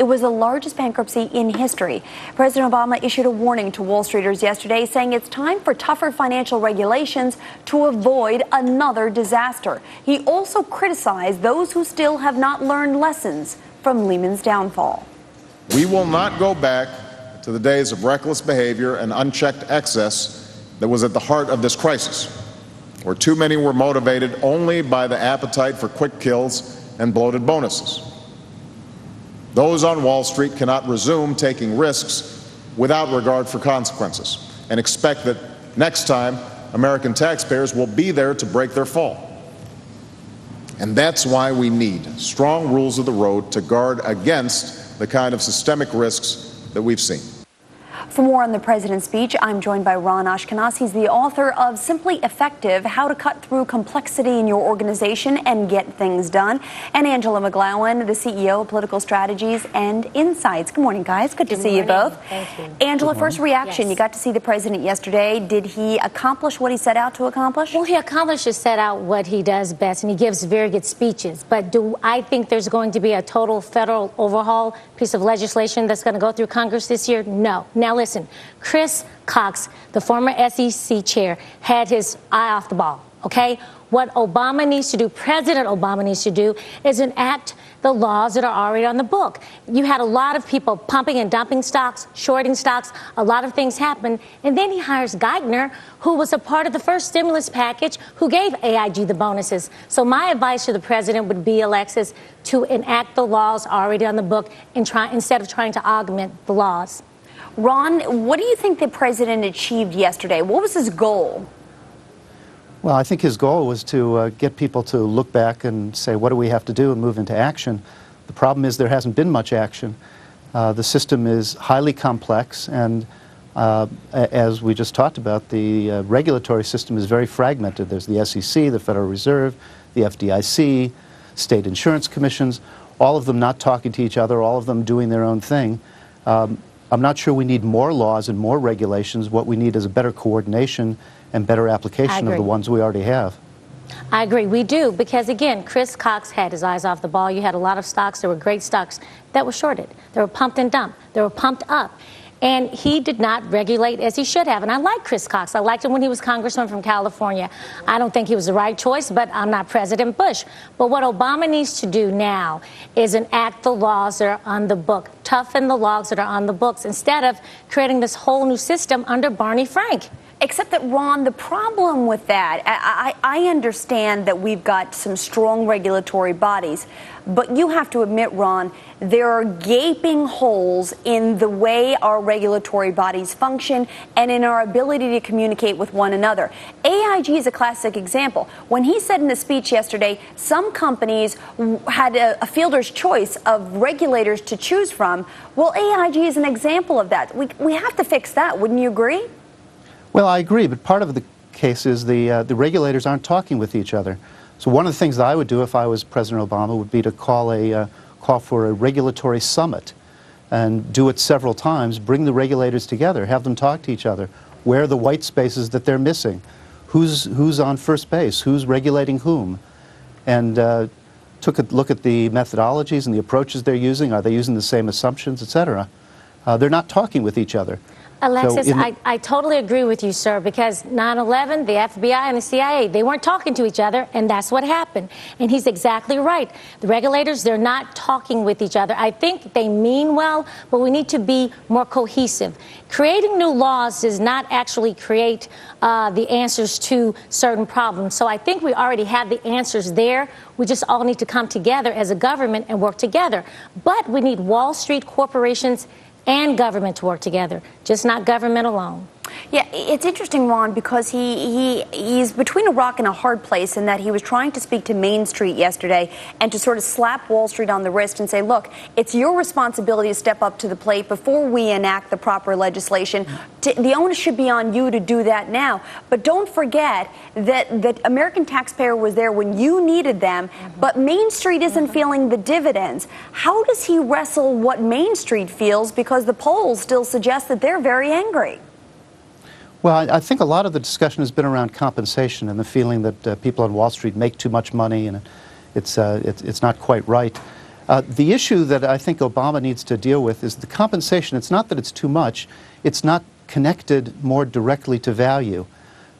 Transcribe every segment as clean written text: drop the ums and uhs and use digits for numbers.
It was the largest bankruptcy in history. President Obama issued a warning to Wall Streeters yesterday, saying it's time for tougher financial regulations to avoid another disaster. He also criticized those who still have not learned lessons from Lehman's downfall. We will not go back to the days of reckless behavior and unchecked excess that was at the heart of this crisis, where too many were motivated only by the appetite for quick kills and bloated bonuses. Those on Wall Street cannot resume taking risks without regard for consequences and expect that next time American taxpayers will be there to break their fall. And that's why we need strong rules of the road to guard against the kind of systemic risks that we've seen. For more on the president's speech, I'm joined by Ron Ashkenas. He's the author of Simply Effective: How to Cut Through Complexity in Your Organization and Get Things Done, and Angela McGlowan, the CEO of Political Strategies and Insights. Good morning, guys. Good to see you both. Thank you. Angela, first reaction. Yes. You got to see the president yesterday. Did he accomplish what he set out to accomplish? Well, he accomplishes set out what he does best, and he gives very good speeches. But do I think there's going to be a total federal overhaul piece of legislation that's going to go through Congress this year? No. Now, listen, Chris Cox, the former SEC chair, had his eye off the ball, okay? What Obama needs to do, President Obama needs to do, is enact the laws that are already on the book. You had a lot of people pumping and dumping stocks, shorting stocks, a lot of things happened, and then he hires Geithner, who was a part of the first stimulus package, who gave AIG the bonuses. So my advice to the president would be, Alexis, to enact the laws already on the book and instead of trying to augment the laws. Ron, what do you think the president achieved yesterday? What was his goal? Well, I think his goal was to get people to look back and say, what do we have to do, and move into action. The problem is there hasn't been much action. The system is highly complex, and as we just talked about, the regulatory system is very fragmented. There's the SEC, the Federal Reserve, the FDIC, state insurance commissions, all of them not talking to each other, all of them doing their own thing. I'm not sure we need more laws and more regulations. What we need is a better coordination and better application of the ones we already have. I agree. We do, because, again, Chris Cox had his eyes off the ball. You had a lot of stocks. There were great stocks that were shorted. They were pumped and dumped. They were pumped up. And he did not regulate as he should have. And I like Chris Cox. I liked him when he was congressman from California. I don't think he was the right choice, but I'm not President Bush. But what Obama needs to do now is enact the laws that are on the book, toughen the laws that are on the books, instead of creating this whole new system under Barney Frank. Except that, Ron, the problem with that, I understand that we've got some strong regulatory bodies, but you have to admit, Ron, there are gaping holes in the way our regulatory bodies function and in our ability to communicate with one another. AIG is a classic example. When he said in a speech yesterday, some companies had a fielder's choice of regulators to choose from, well, AIG is an example of that. We have to fix that, wouldn't you agree? Well, I agree, but part of the case is the regulators aren't talking with each other. So one of the things that I would do if I was President Obama would be to call for a regulatory summit and do it several times, bring the regulators together, have them talk to each other. Where are the white spaces that they're missing? Who's on first base? Who's regulating whom? And took a look at the methodologies and the approaches they're using. Are they using the same assumptions, et cetera? They're not talking with each other. Alexis, I totally agree with you, sir, because 9/11, the FBI and the CIA, they weren't talking to each other, and that's what happened. And he's exactly right. The regulators, they're not talking with each other. I think they mean well, but we need to be more cohesive. Creating new laws does not actually create the answers to certain problems. So I think we already have the answers there. We just all need to come together as a government and work together. But we need Wall Street corporations and government to work together, just not government alone. Yeah, it's interesting, Ron, because he's between a rock and a hard place in that he was trying to speak to Main Street yesterday and to sort of slap Wall Street on the wrist and say, look, it's your responsibility to step up to the plate before we enact the proper legislation. The onus should be on you to do that now. But don't forget that the American taxpayer was there when you needed them, but Main Street isn't feeling the dividends. How does he wrestle what Main Street feels? Because the polls still suggest that they're very angry. Well, I think a lot of the discussion has been around compensation and the feeling that people on Wall Street make too much money and it's not quite right. The issue that I think Obama needs to deal with is the compensation. It's not that it's too much. It's not connected more directly to value.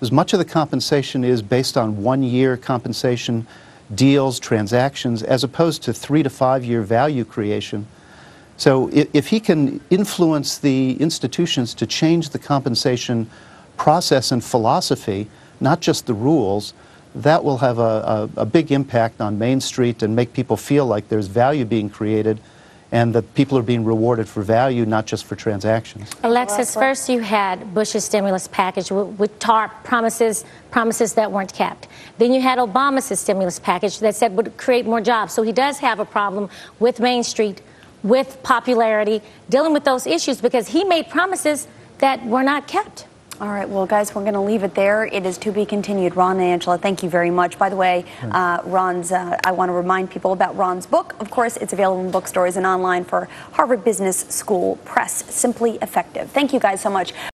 As much of the compensation is based on one-year compensation deals, transactions, as opposed to 3 to 5 year value creation. So if he can influence the institutions to change the compensation process and philosophy, not just the rules, that will have a big impact on Main Street and make people feel like there's value being created and that people are being rewarded for value, not just for transactions. Alexis, first you had Bush's stimulus package with TARP promises that weren't kept. Then you had Obama's stimulus package that said would create more jobs. So he does have a problem with Main Street, with popularity, dealing with those issues because he made promises that were not kept. All right, well, guys, we're going to leave it there. It is to be continued. Ron and Angela, thank you very much. By the way, Ron's, I want to remind people about Ron's book. Of course, it's available in bookstores and online for Harvard Business School Press. Simply Effective. Thank you guys so much.